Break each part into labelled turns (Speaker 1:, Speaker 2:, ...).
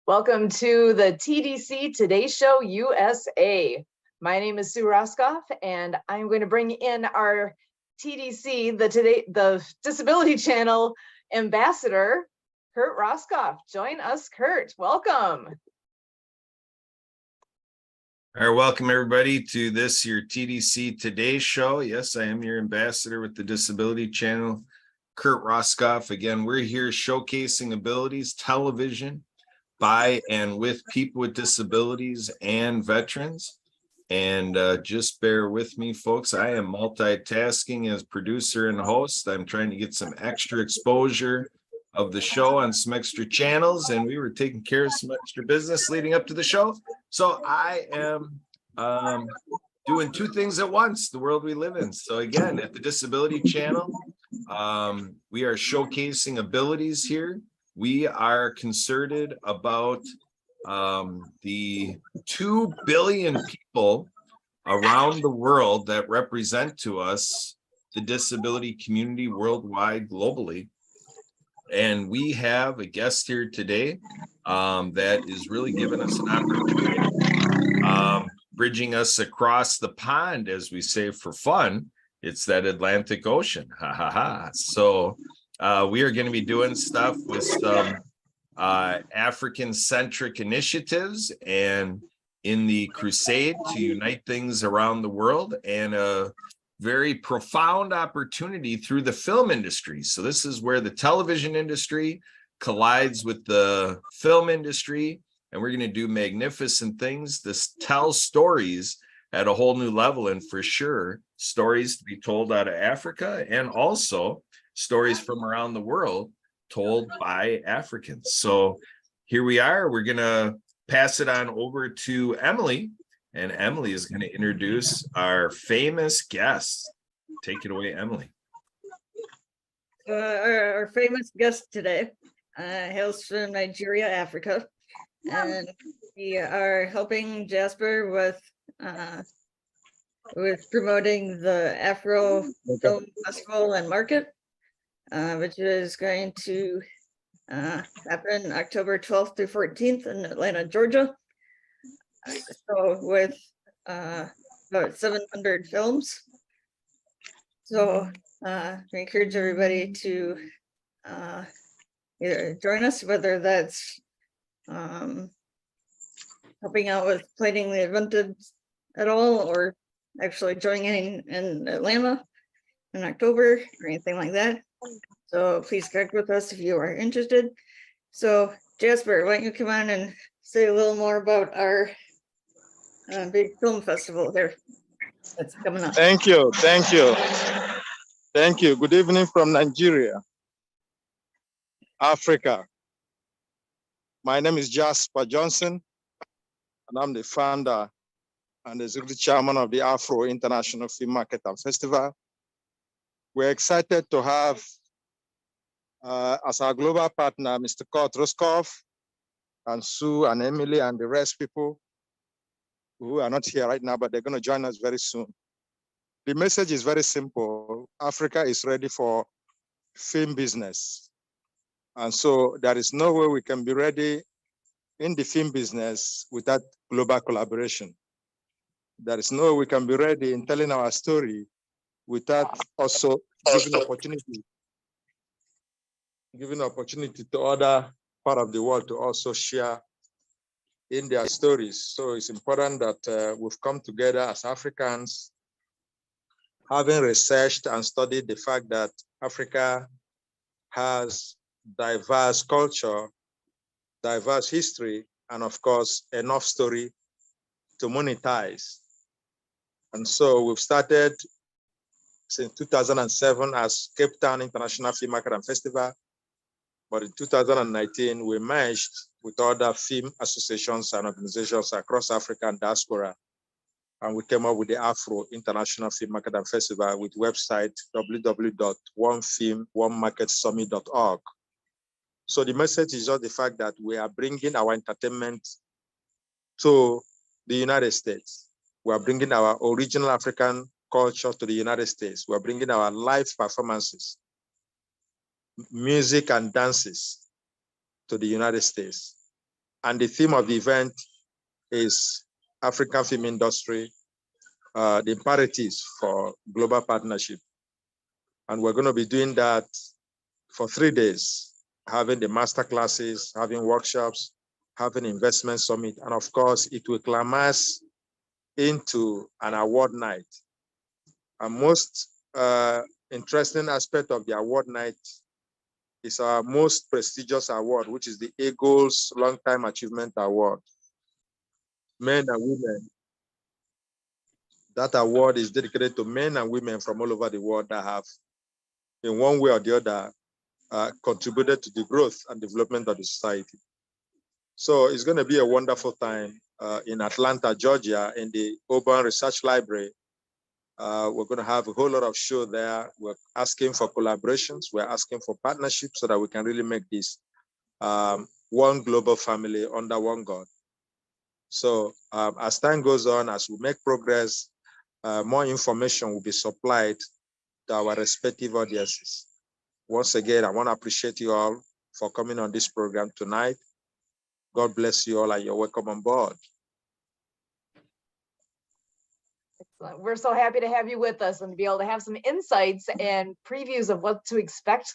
Speaker 1: Welcome to the TDC Today Show USA. My name is Sue Roskoff, and I'm going to bring in our TDC, the Disability Channel ambassador, Kurt Roskoff. Join us, Kurt. Welcome.
Speaker 2: All right, welcome everybody to this your TDC Today Show. Yes, I am your ambassador with the Disability Channel, Kurt Roskoff. Again, we're here showcasing abilities, television, by and with people with disabilities and veterans. And just bear with me, folks. I am multitasking as producer and host. I'm trying to get some extra exposure of the show on some extra channels, and we were taking care of some extra business leading up to the show. So I am doing two things at once, the world we live in. So again, at the Disability Channel, we are showcasing abilities here. We are concerted about the 2 billion people around the world that represent to us the disability community worldwide, globally. And we have a guest here today that is really giving us an opportunity, bridging us across the pond, as we say, for fun. It's that Atlantic Ocean. Ha ha ha. So we are going to be doing stuff with some African-centric initiatives and in the crusade to unite things around the world, and a very profound opportunity through the film industry. So this is where the television industry collides with the film industry, and we're going to do magnificent things. This tells stories at a whole new level, and for sure, stories to be told out of Africa, and also stories from around the world told by Africans. So here we are. We're going to pass it on over to Emily, and Emily is going to introduce our famous guest. Take it away, Emily.
Speaker 3: Our famous guest today hails from Nigeria, Africa, and we are helping Jasper with promoting the Afro Film Festival and Market, which is going to happen October 12th through 14th in Atlanta, Georgia. So with about 700 films. So we encourage everybody to either join us, whether that's helping out with planning the event at all, or actually joining in Atlanta in October or anything like that. So please connect with us if you are interested. So Jasper, why don't you come on and say a little more about our big film festival here that's coming up.
Speaker 4: Thank you. Good evening from Nigeria, Africa. My name is Jasper Johnson, and I'm the founder and executive chairman of the Afro International Film Market and Festival. We're excited to have as our global partner, Mr. Kurt Roskoff, and Sue and Emily and the rest people who are not here right now, but they're going to join us very soon. The message is very simple. Africa is ready for film business. And so there is no way we can be ready in the film business without global collaboration. There is no way we can be ready in telling our story without also giving opportunity to other part of the world to also share in their stories. So it's important that we've come together as Africans, having researched and studied the fact that Africa has diverse culture, diverse history, and of course, enough story to monetize. And so we've started since 2007 as Cape Town International Film Market and Festival. But in 2019, we merged with other film associations and organizations across Africa and diaspora. And we came up with the Afro International Film Market and Festival with website www.onefilmonemarketsummit.org. So the message is just the fact that we are bringing our entertainment to the United States. We are bringing our original African culture to the United States. We are bringing our live performances, music and dances to the United States. And the theme of the event is African film industry, the imperatives for global partnership. And we're going to be doing that for 3 days, having the master classes, having workshops, having investment summit, and of course, it will climax into an award night. And most interesting aspect of the award night is our most prestigious award, which is the Eagles Longtime Achievement Award. Men and women. That award is dedicated to men and women from all over the world that have, in one way or the other, contributed to the growth and development of the society. So it's going to be a wonderful time in Atlanta, Georgia, in the Auburn Research Library. We're going to have a whole lot of show there. We're asking for collaborations. We're asking for partnerships so that we can really make this one global family under one God. So as time goes on, as we make progress, more information will be supplied to our respective audiences. Once again, I want to appreciate you all for coming on this program tonight. God bless you all, and you're welcome on board.
Speaker 1: Excellent. We're so happy to have you with us and to be able to have some insights and previews of what to expect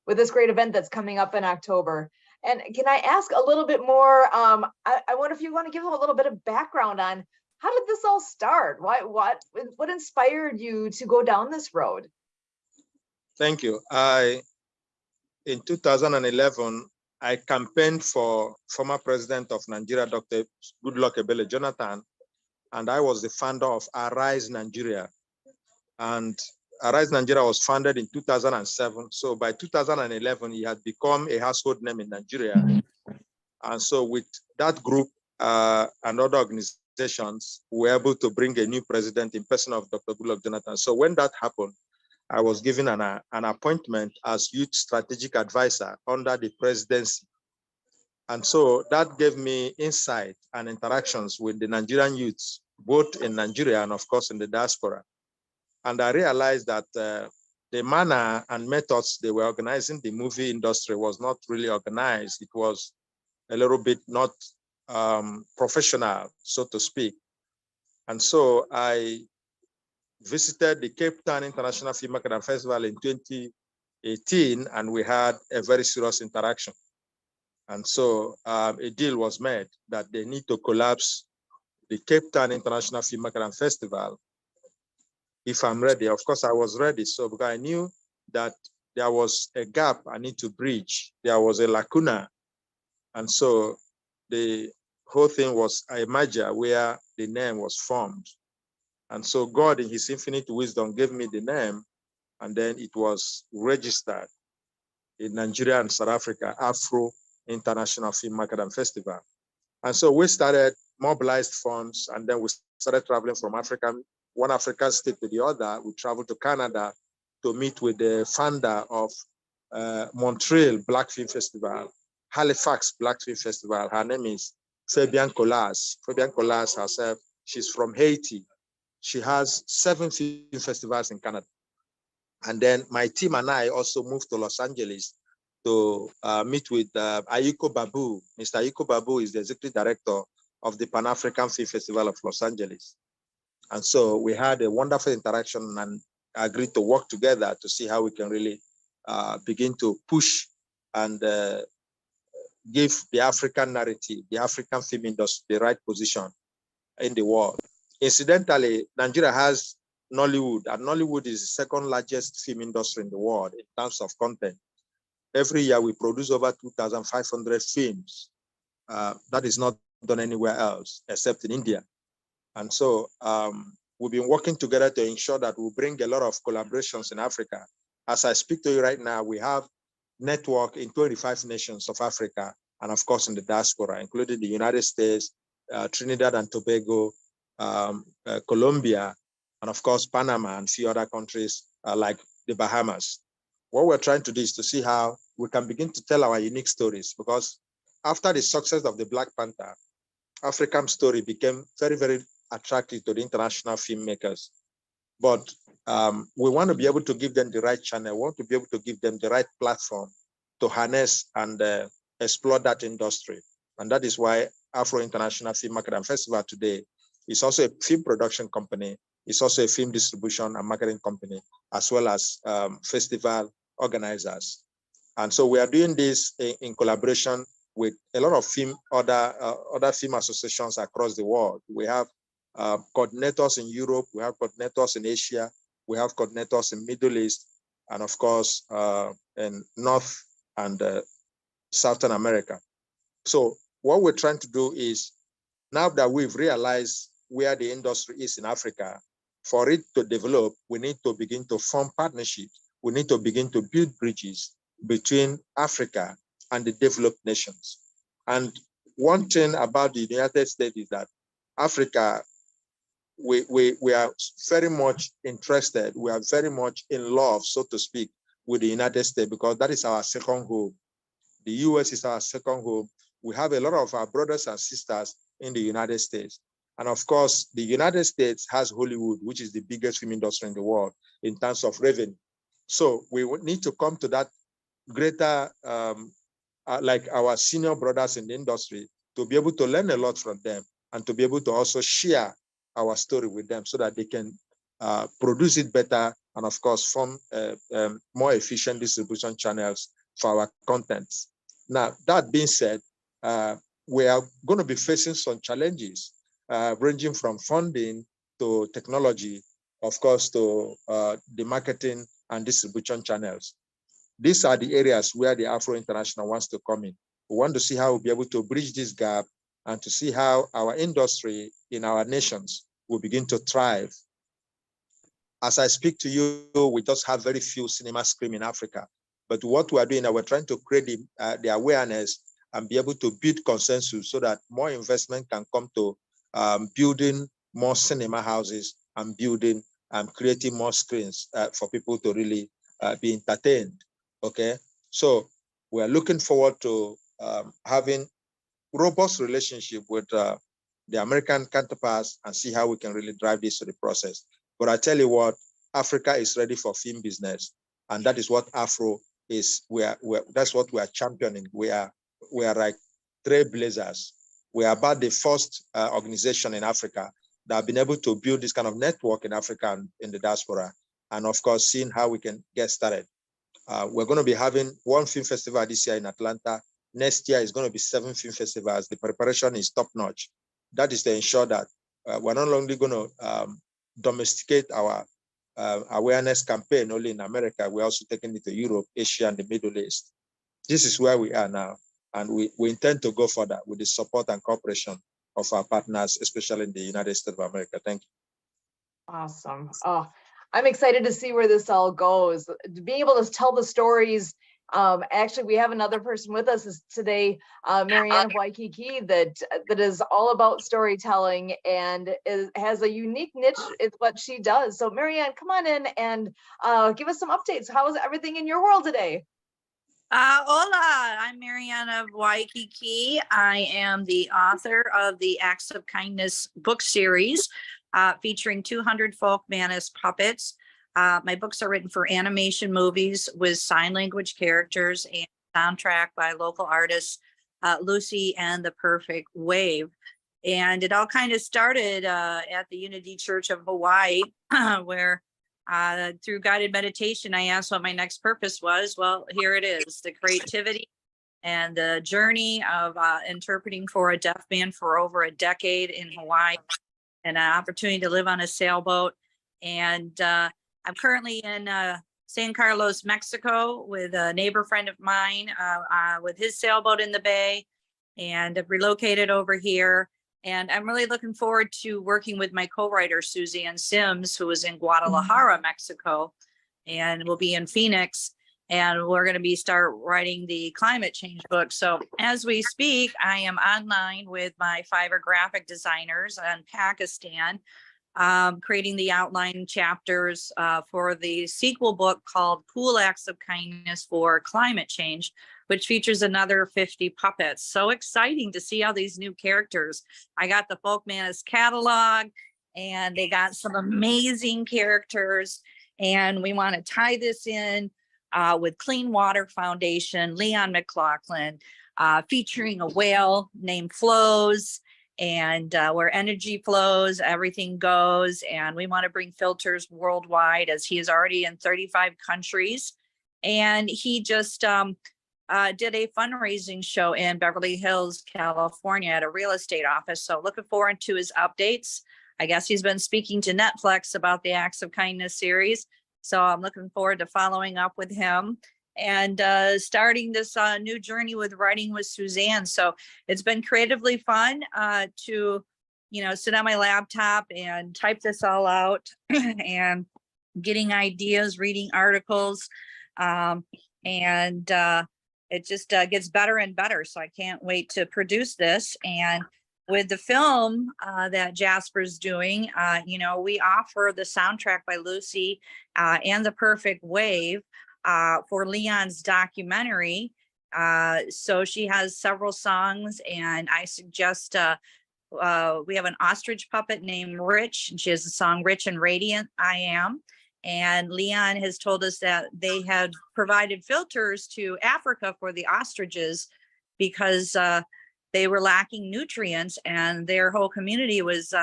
Speaker 1: with this great event that's coming up in October. And can I ask a little bit more? I wonder if you want to give a little bit of background on how did this all start? What inspired you to go down this road?
Speaker 4: Thank you. In 2011, I campaigned for former president of Nigeria, Dr. Goodluck Ebele Jonathan, and I was the founder of Arise Nigeria. And Arise Nigeria was founded in 2007. So by 2011, he had become a household name in Nigeria. And so with that group and other organizations, we were able to bring a new president in person of Dr. Goodluck Jonathan. So when that happened, I was given an appointment as youth strategic advisor under the presidency. And so that gave me insight and interactions with the Nigerian youths, both in Nigeria and of course in the diaspora. And I realized that the manner and methods they were organizing the movie industry was not really organized. It was a little bit not professional, so to speak. And so I visited the Cape Town International Film Market and Festival in 2018, and we had a very serious interaction. And so a deal was made that they need to collapse the Cape Town International Film Market and Festival if I'm ready. Of course, I was ready. So because I knew that there was a gap I need to bridge. There was a lacuna. And so the whole thing was a merger where the name was formed. And so God, in his infinite wisdom, gave me the name, and then it was registered in Nigeria and South Africa, Afro International Film Market and Festival. And so we started mobilized funds, and then we started traveling from one African state to the other. We traveled to Canada to meet with the founder of Montreal Black Film Festival, Halifax Black Film Festival. Her name is Fabienne Colas. Fabienne Colas herself, she's from Haiti. She has 7 film festivals in Canada. And then my team and I also moved to Los Angeles to meet with Ayiko Babu. Mr. Ayiko Babu is the executive director of the Pan-African Film Festival of Los Angeles. And so we had a wonderful interaction and agreed to work together to see how we can really begin to push and give the African narrative, the African film industry, the right position in the world. Incidentally, Nigeria has Nollywood, and Nollywood is the second largest film industry in the world in terms of content. Every year we produce over 2,500 films. That is not done anywhere else except in India. And so we've been working together to ensure that we bring a lot of collaborations in Africa. As I speak to you right now, we have network in 25 nations of Africa, and of course in the diaspora, including the United States, Trinidad and Tobago, Colombia, and of course Panama and a few other countries like the Bahamas. What we're trying to do is to see how we can begin to tell our unique stories, because after the success of the Black Panther, African story became very, very attractive to the international filmmakers. But we want to be able to give them the right channel. We want to be able to give them the right platform to harness and explore that industry. And that is why Afro International Film Market and Festival today is also a film production company. It's also a film distribution and marketing company, as well as festival organizers. And so we are doing this in collaboration with a lot of other film associations across the world. We have coordinators in Europe, we have coordinators in Asia, we have coordinators in Middle East, and of course, in North and Southern America. So what we're trying to do is, now that we've realized where the industry is in Africa, for it to develop, we need to begin to form partnerships. We need to begin to build bridges between Africa and the developed nations. And one thing about the United States is that Africa, we are very much interested, we are very much in love, so to speak, with the United States, because that is our second home. The US is our second home. We have a lot of our brothers and sisters in the United States. And of course, the United States has Hollywood, which is the biggest film industry in the world in terms of revenue. So we would need to come to that greater, like our senior brothers in the industry, to be able to learn a lot from them and to be able to also share our story with them so that they can produce it better and of course form more efficient distribution channels for our contents. Now, that being said, we are going to be facing some challenges ranging from funding to technology, of course, to the marketing and distribution channels. These are the areas where the Afro International wants to come in. We want to see how we'll be able to bridge this gap and to see how our industry in our nations will begin to thrive. As I speak to you, we just have very few cinema screens in Africa. But what we are doing, we're trying to create the awareness and be able to build consensus so that more investment can come to building more cinema houses and building and creating more screens for people to really be entertained. Okay, so we're looking forward to having robust relationship with the American counterparts and see how we can really drive this to the process. But I tell you what, Africa is ready for film business, and that is what Afro is. That's what we are championing. We are like trailblazers. We are about the first organization in Africa that have been able to build this kind of network in Africa and in the diaspora, and of course, seeing how we can get started. We're going to be having one film festival this year in Atlanta. Next year is going to be 7 film festivals. The preparation is top-notch. That is to ensure that we're not only going to domesticate our awareness campaign only in America, we're also taking it to Europe, Asia, and the Middle East. This is where we are now. And we intend to go further with the support and cooperation of our partners, especially in the United States of America. Thank you.
Speaker 1: Awesome. Oh, I'm excited to see where this all goes. Being able to tell the stories. Actually, we have another person with us today, Marianne of Waikiki, that is all about storytelling and has a unique niche in what she does. So Marianne, come on in and give us some updates. How is everything in your world today?
Speaker 5: Hola, I'm Marianne of Waikiki. I am the author of the Acts of Kindness book series featuring 200 folk Manus puppets. My books are written for animation movies with sign language characters and soundtrack by local artists, Lucy and the Perfect Wave. And it all kind of started at the Unity Church of Hawaii, where through guided meditation, I asked what my next purpose was. Well, here it is, the creativity and the journey of interpreting for a deaf man for over a decade in Hawaii, and an opportunity to live on a sailboat. And I'm currently in San Carlos, Mexico with a neighbor friend of mine with his sailboat in the bay, and I've relocated over here. And I'm really looking forward to working with my co-writer, Suzanne Sims, who is in Guadalajara, Mexico, and will be in Phoenix. And we're going to start writing the climate change book. So as we speak, I am online with my fiber graphic designers in Pakistan, creating the outline chapters for the sequel book called Cool Acts of Kindness for Climate Change, which features another 50 puppets. So exciting to see all these new characters. I got the Folk Manus catalog, and they got some amazing characters. And we want to tie this in with Clean Water Foundation, Leon McLaughlin, featuring a whale named Flows, and where energy flows, everything goes. And we want to bring filters worldwide, as he is already in 35 countries. And he just did a fundraising show in Beverly Hills, California at a real estate office. So looking forward to his updates. I guess he's been speaking to Netflix about the Acts of Kindness series. So I'm looking forward to following up with him and starting this new journey with Writing with Suzanne. So it's been creatively fun to, sit on my laptop and type this all out and getting ideas, reading articles. It just gets better and better. So I can't wait to produce this. And with the film that Jasper's doing, we offer the soundtrack by Lucy and The Perfect Wave for Leon's documentary. So she has several songs, and I suggest we have an ostrich puppet named Rich, and she has the song Rich and Radiant I Am. And Leon has told us that they had provided filters to Africa for the ostriches because they were lacking nutrients, and their whole community was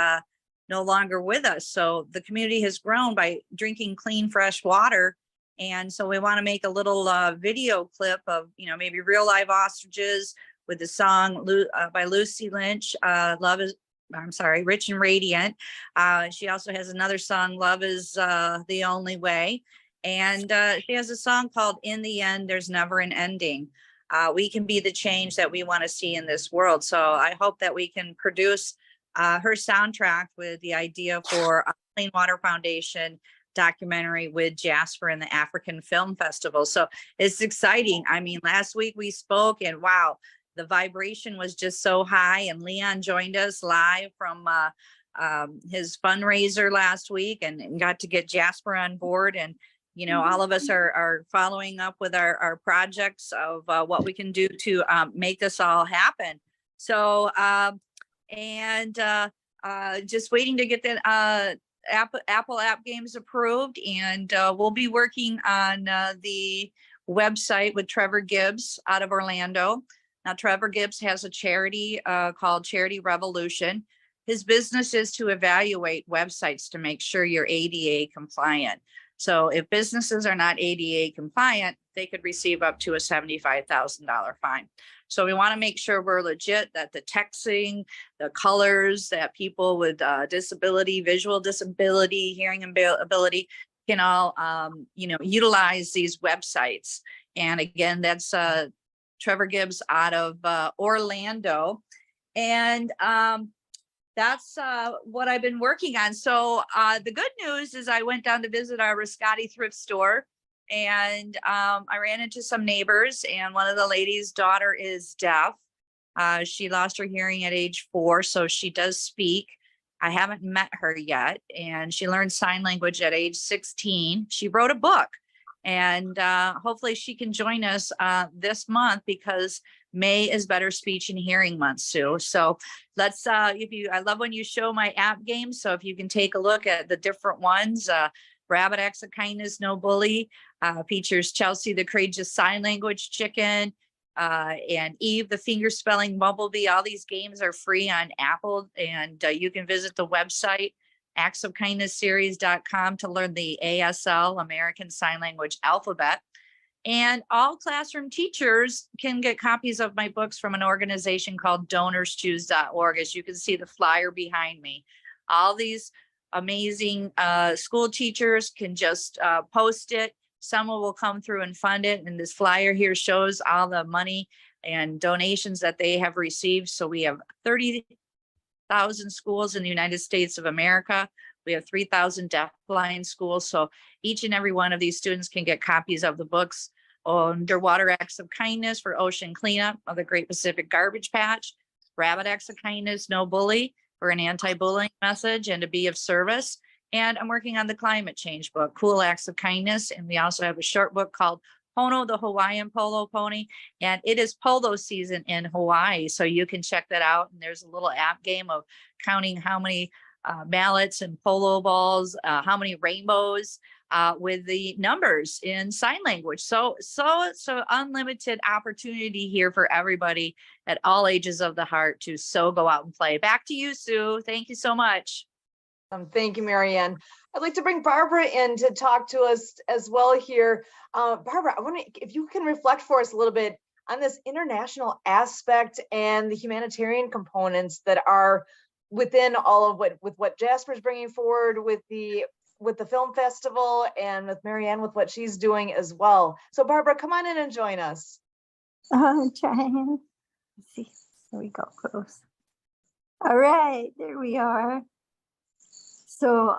Speaker 5: no longer with us. So the community has grown by drinking clean, fresh water. And so we want to make a little video clip of, maybe real live ostriches with the song by Lucy Lynch, Rich and Radiant. She also has another song, Love is the Only Way. And she has a song called In the End, There's Never an Ending. We can be the change that we want to see in this world. So I hope that we can produce her soundtrack with the idea for a Clean Water Foundation documentary with Jasper and the African Film Festival. So it's exciting. I mean, last week we spoke, and wow, the vibration was just so high. And Leon joined us live from his fundraiser last week and got to get Jasper on board. And, all of us are following up with our projects of what we can do to make this all happen. So, just waiting to get that Apple app games approved, and we'll be working on the website with Trevor Gibbs out of Orlando. Now, Trevor Gibbs has a charity called Charity Revolution. His business is to evaluate websites to make sure you're ADA compliant. So if businesses are not ADA compliant, they could receive up to a $75,000 fine. So we want to make sure we're legit, that the texting, the colors, that people with disability, visual disability, hearing ability can all, utilize these websites. And again, that's Trevor Gibbs out of Orlando. And that's what I've been working on. So the good news is I went down to visit our Riscotti thrift store, and I ran into some neighbors, and one of the ladies' daughter is deaf. She lost her hearing at age 4, so she does speak. I haven't met her yet, and she learned sign language at age 16. She wrote a book, and hopefully she can join us this month, because May is Better Speech and Hearing Month, Sue. So let's, I love when you show my app games. So if you can take a look at the different ones, Rabbit Acts of Kindness, No Bully, features Chelsea, the Courageous Sign Language Chicken, and Eve, the Finger Spelling Bumblebee. All these games are free on Apple, and you can visit the website, actsofkindnessseries.com, to learn the ASL, American Sign Language alphabet. And all classroom teachers can get copies of my books from an organization called DonorsChoose.org. As you can see the flyer behind me, all these amazing school teachers can just post it. Someone will come through and fund it. And this flyer here shows all the money and donations that they have received. So we have 30,000 schools in the United States of America. We have 3,000 deafblind schools. So each and every one of these students can get copies of the books. Underwater Acts of Kindness for ocean cleanup of the Great Pacific Garbage Patch, Rabbit Acts of Kindness, No Bully, for an anti-bullying message and to be of service. And I'm working on the climate change book, Cool Acts of Kindness. And we also have a short book called Pono, the Hawaiian Polo Pony. And it is polo season in Hawaii. So you can check that out. And there's a little app game of counting how many mallets and polo balls, how many rainbows with the numbers in sign language. So unlimited opportunity here for everybody at all ages of the heart to go out and play. Back to you, Sue. Thank you so much.
Speaker 1: Thank you, Marianne. I'd like to bring Barbara in to talk to us as well here. Barbara, I wonder if you can reflect for us a little bit on this international aspect and the humanitarian components that are within all of what Jasper's bringing forward with the film festival, and with Marianne with what she's doing as well. So Barbara, come on in and join us.
Speaker 6: Trying. Let's see. There we go. Close. All right, there we are. So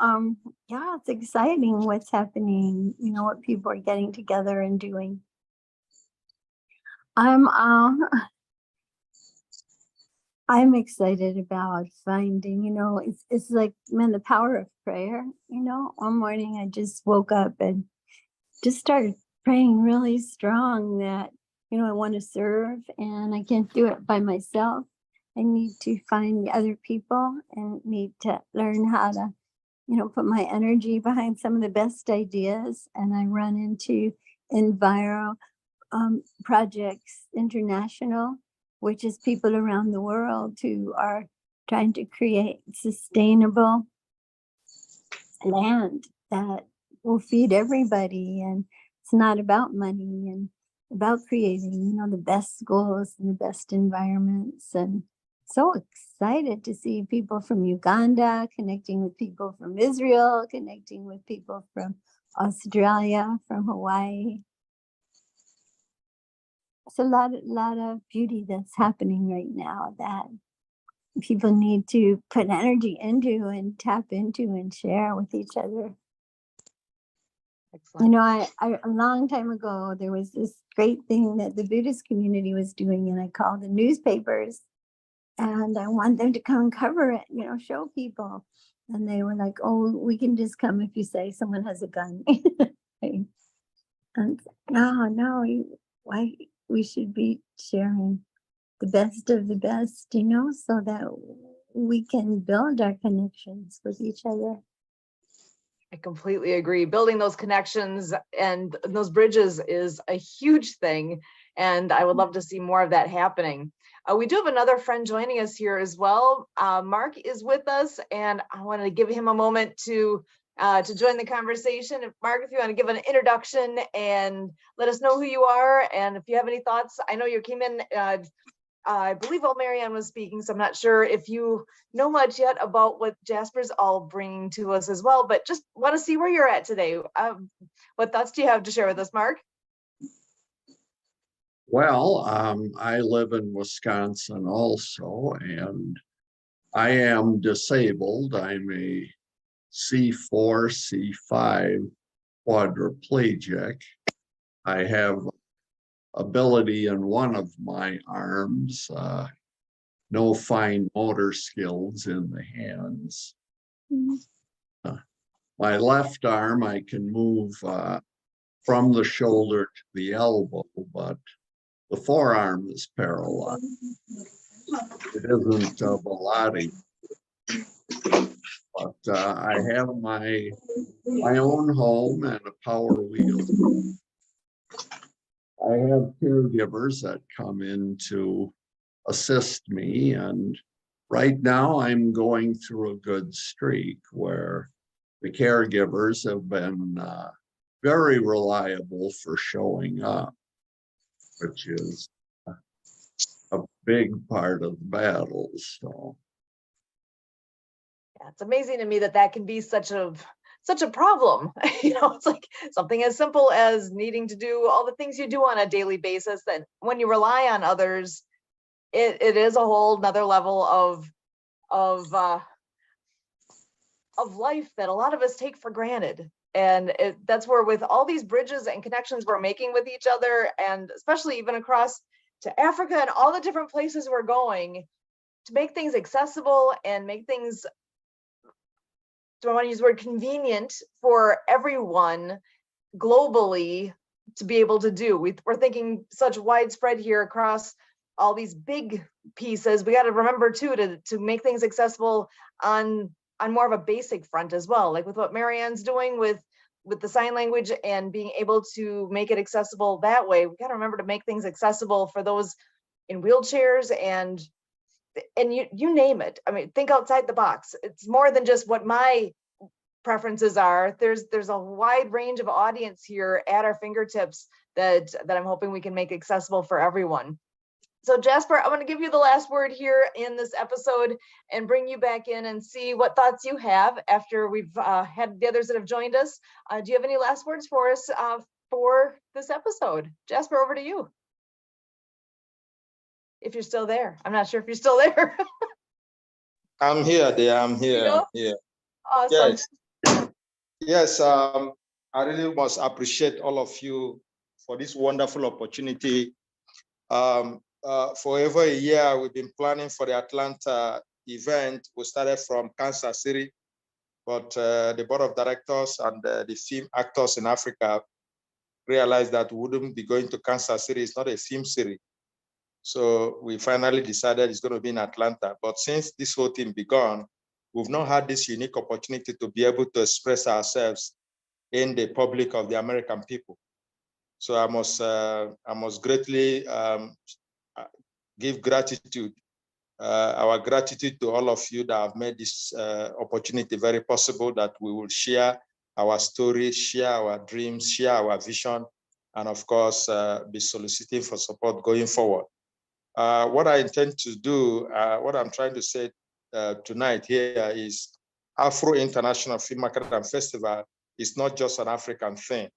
Speaker 6: yeah, it's exciting what's happening, what people are getting together and doing. I'm excited about finding, it's like, man, the power of prayer. One morning I just woke up and just started praying really strong that, I want to serve and I can't do it by myself. I need to find the other people and need to learn how to, put my energy behind some of the best ideas. And I run into Enviro Projects International, which is people around the world who are trying to create sustainable land that will feed everybody. And it's not about money, and about creating, the best schools and the best environments. And so excited to see people from Uganda, connecting with people from Israel, connecting with people from Australia, from Hawaii. It's a lot of beauty that's happening right now that people need to put energy into and tap into and share with each other.
Speaker 1: Excellent.
Speaker 6: I a long time ago, there was this great thing that the Buddhist community was doing, and I called the newspapers, and I want them to come and cover it, show people. And they were like, oh, we can just come if you say someone has a gun. And no, why? We should be sharing the best of the best, so that we can build our connections with each other.
Speaker 1: I completely agree. Building those connections and those bridges is a huge thing. And I would love to see more of that happening. We do have another friend joining us here as well. Mark is with us, and I wanted to give him a moment to join the conversation. Mark, if you want to give an introduction and let us know who you are, and if you have any thoughts. I know you came in, I believe while Marianne was speaking, so I'm not sure if you know much yet about what Jasper's all bringing to us as well, but just want to see where you're at today. What thoughts do you have to share with us, Mark?
Speaker 7: Well, I live in Wisconsin also, and I am disabled. I'm a C4, C5 quadriplegic. I have ability in one of my arms, no fine motor skills in the hands. My left arm, I can move from the shoulder to the elbow, but the forearm is paralyzed. It isn't Volati, but I have my own home and a power wheel. I have caregivers that come in to assist me, and right now I'm going through a good streak where the caregivers have been very reliable for showing up, which is a big part of the battle. So
Speaker 1: Yeah, it's amazing to me that can be such a problem. It's like something as simple as needing to do all the things you do on a daily basis, that when you rely on others, it is a whole nother level of life that a lot of us take for granted. And that's where, with all these bridges and connections we're making with each other, and especially even across to Africa and all the different places we're going, to make things accessible and make things, do I want to use the word convenient for everyone globally to be able to do. We're thinking such widespread here across all these big pieces. We got to remember too to make things accessible on more of a basic front as well, like with what Marianne's doing with with the sign language and being able to make it accessible that way. We got to remember to make things accessible for those in wheelchairs and you name it. I mean, think outside the box. It's more than just what my preferences are. There's a wide range of audience here at our fingertips that I'm hoping we can make accessible for everyone. So Jasper, I'm going to give you the last word here in this episode and bring you back in and see what thoughts you have after we've had the others that have joined us. Do you have any last words for us for this episode? Jasper, over to you. If you're still there. I'm not sure if you're still there.
Speaker 4: I'm here, dear. I'm here.
Speaker 1: You know?
Speaker 4: I'm here.
Speaker 1: Awesome.
Speaker 4: Yes. I really must appreciate all of you for this wonderful opportunity. For over a year, we've been planning for the Atlanta event. We started from Kansas City, but the board of directors and the film actors in Africa realized that we wouldn't be going to Kansas City. It's not a film city. So we finally decided it's going to be in Atlanta. But since this whole thing began, we've not had this unique opportunity to be able to express ourselves in the public of the American people. So I must greatly give gratitude, our gratitude to all of you that have made this opportunity very possible, that we will share our stories, share our dreams, share our vision, and of course, be soliciting for support going forward. What I intend to do, what I'm trying to say tonight here is Afro International Film Market and Festival is not just an African thing.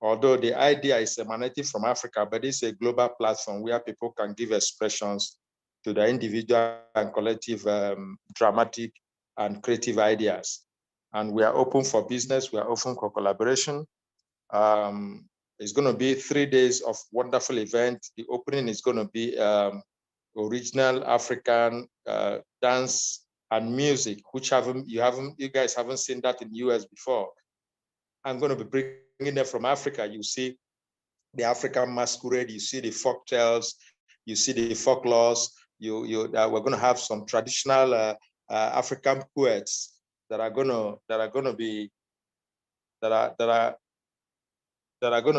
Speaker 4: Although the idea is emanating from Africa, but it's a global platform where people can give expressions to the individual and collective dramatic and creative ideas. And we are open for business. We are open for collaboration. It's going to be 3 days of wonderful event. The opening is going to be original African dance and music, which you guys haven't seen that in the US before. I'm going to be bringing them from Africa. You see the African masquerade, you see the folk tales, you see the folklores. We're going to have some traditional African poets that are going to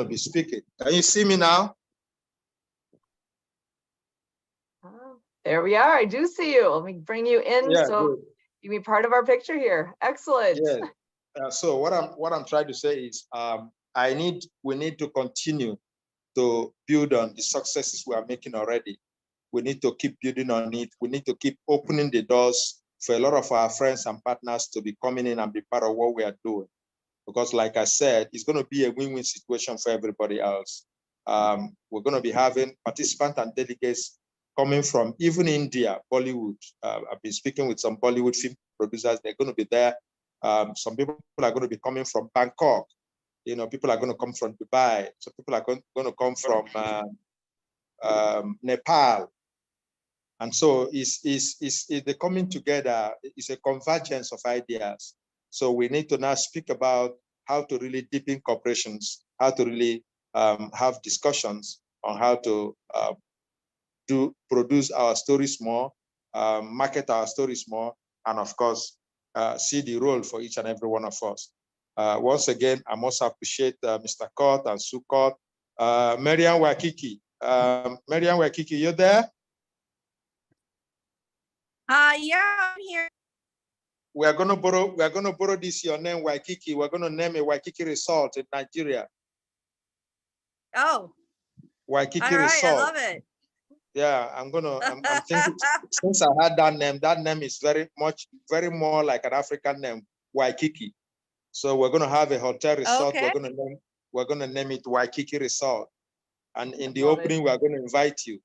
Speaker 4: be speaking. Can you see me now?
Speaker 1: There we are. I do see you. Let me bring you in so you be part of our picture here. Excellent.
Speaker 4: Yeah. So what I'm trying to say is we need to continue to build on the successes we are making already. We need to keep building on it. We need to keep opening the doors for a lot of our friends and partners to be coming in and be part of what we are doing. Because like I said, it's going to be a win-win situation for everybody else. We're going to be having participants and delegates coming from even India, Bollywood. I've been speaking with some Bollywood film producers. They're going to be there. Some people are going to be coming from Bangkok. You know, people are going to come from Dubai. So people are going to come from Nepal. And so the coming together is a convergence of ideas. So we need to now speak about how to really deepen cooperations, how to really have discussions on how to produce our stories more, market our stories more, and of course, see the role for each and every one of us. Once again, I must appreciate Mr. Court and Sue Court. Marian Waikiki. Marian Waikiki, you there?
Speaker 5: Yeah, I'm here.
Speaker 4: We are gonna borrow this your name, Waikiki. We're gonna name a Waikiki resort in Nigeria.
Speaker 5: Oh,
Speaker 4: Waikiki
Speaker 5: all right,
Speaker 4: resort.
Speaker 5: I love it.
Speaker 4: Yeah, I'm thinking since I had that name is very more like an African name, Waikiki. So we're gonna have a hotel resort.
Speaker 5: Okay.
Speaker 4: We're gonna name it Waikiki Resort. And in the opening, we're gonna invite you.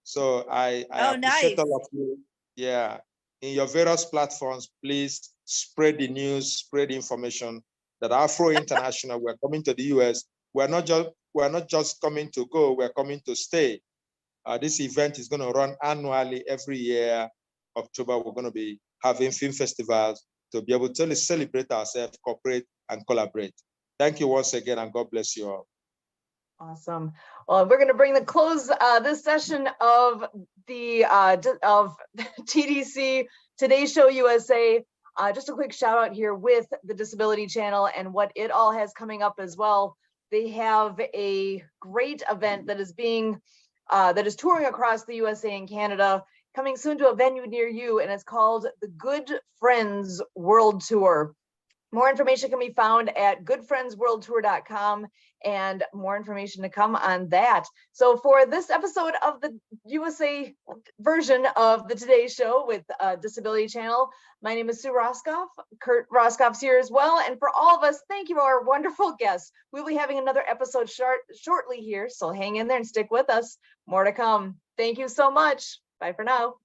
Speaker 4: So I appreciate
Speaker 5: nice.
Speaker 4: all of you. Yeah. In your various platforms, please spread the news, spread the information that Afro International, we're coming to the US. We're not just coming to go, we're coming to stay. This event is going to run annually every year. October, we're going to be having film festivals to be able to celebrate ourselves, cooperate, and collaborate. Thank you once again, and God bless you all.
Speaker 1: Awesome. Well, we're going to bring the close this session of the TDC Today Show USA. just a quick shout out here with the Disability Channel and what it all has coming up as well. They have a great event that is touring across the USA and Canada, coming soon to a venue near you, and it's called the Good Friends World Tour. More information can be found at goodfriendsworldtour.com, and more information to come on that. So for this episode of the USA version of the Today Show with Disability Channel, my name is Sue Roskoff. Kurt Roskoff's here as well. And for all of us, thank you to our wonderful guests. We'll be having another episode shortly here, so hang in there and stick with us. More to come. Thank you so much. Bye for now.